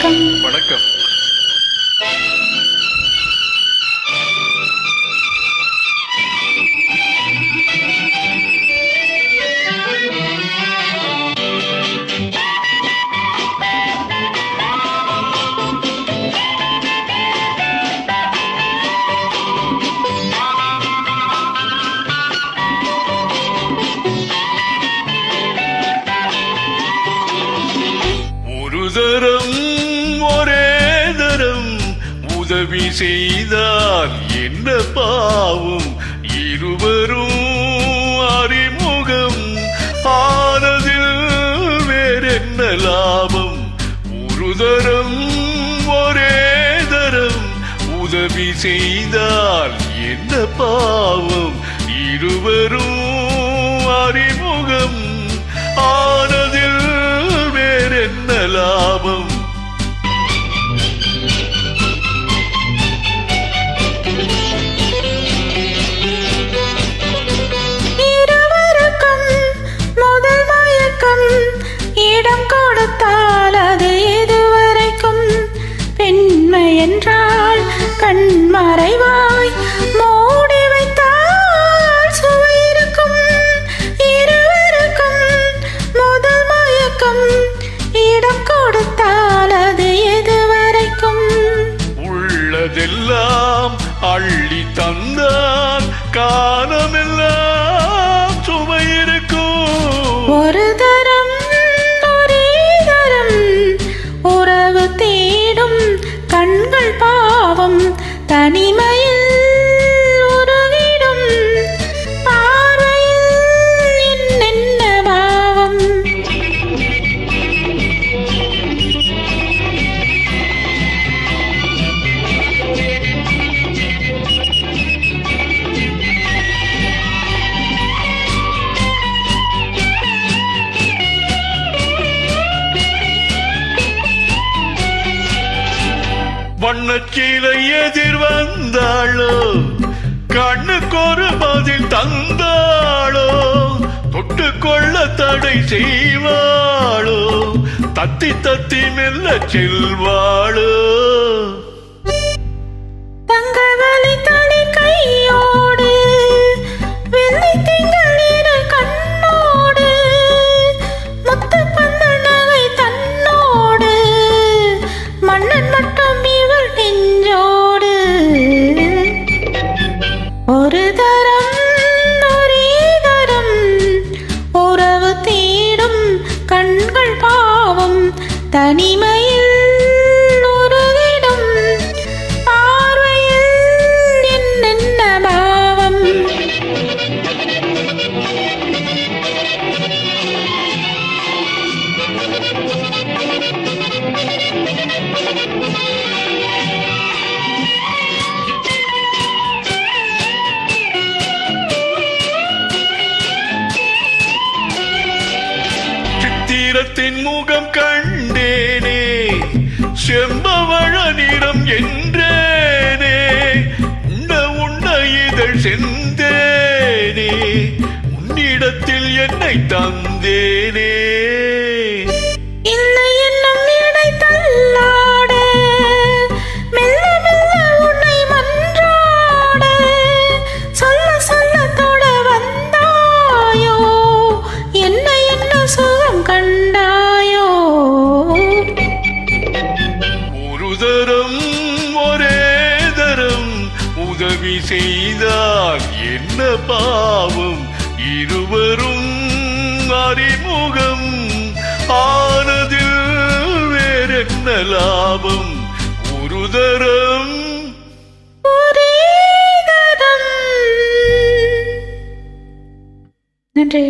வணக்கம். வணக்கம். தரம் ஒரே தரம் உதவி செய்தால் என்ன பாவம், இருவரும் அறிமுகம் ஆனதில் வேறென்ன லாபம். ஒரு தரம் ஒரே தரம் உதவி செய்தால் என்ன பாவம், இருவரும் அறிமுகம் ஆனதில் வேறென்ன லாபம். இருவருக்கும் முதல் மயக்கம், இடம் கொடுத்தால் அது எதுவரைக்கும். பெண்மை என்றால் கண்மறைவாய் மூடி வைத்தால் சுவை இருக்கும். இருவருக்கும் முதல் மயக்கம், இடம் கொடுத்தால் அது எதுவரைக்கும். உள்ளதெல்லாம் அள்ளி தந்தால் காலமெல்லாம் சுவை இருக்கும். ஒரு தரம் ஒரே தரம் உறவு தேடும் கண்கள் பாவம், தனிமையில் உருகிடும் பார்வையில் என்னென்ன பாவம். வண்ணச்சீலை எதிர் வந்தாளோ, கண்ணுக்கு ஒரு பதில் தந்தாளோ, தொட்டு கொள்ள தடை செய்வாளோ, தத்தி தத்தி மெல்ல செல்வாளோ. தங்கவலி தனி கையோடு வெள்ளி திங்கள் இரு கண்ணோடு, முத்து பந்த நகை தன்னோடு, மன்னன் மட்டும் இவள் நெஞ்சோடு. ஒரு தரம் ஒரே தரம் உறவு தேடும் கண்கள் பாவம், தனிமையில் உருகிடும் பார்வையில் என்னென்ன பாவம். சித்திரத்தின் முகம் கண்டேனே, செம்பவழ நிறம் என்றேனே, உண்ண உண்ண இதழ் செந்தேனே, உன்னிடத்தில் என்னை தந்தேனே. தரம் ஒரே தரம் உதவி செய்தால் என்ன பாவம், இருவரும் அறிமுகம் ஆனதில் வேறென்ன லாபம். ஒரு தரம் ஒரே தரம். நன்றி.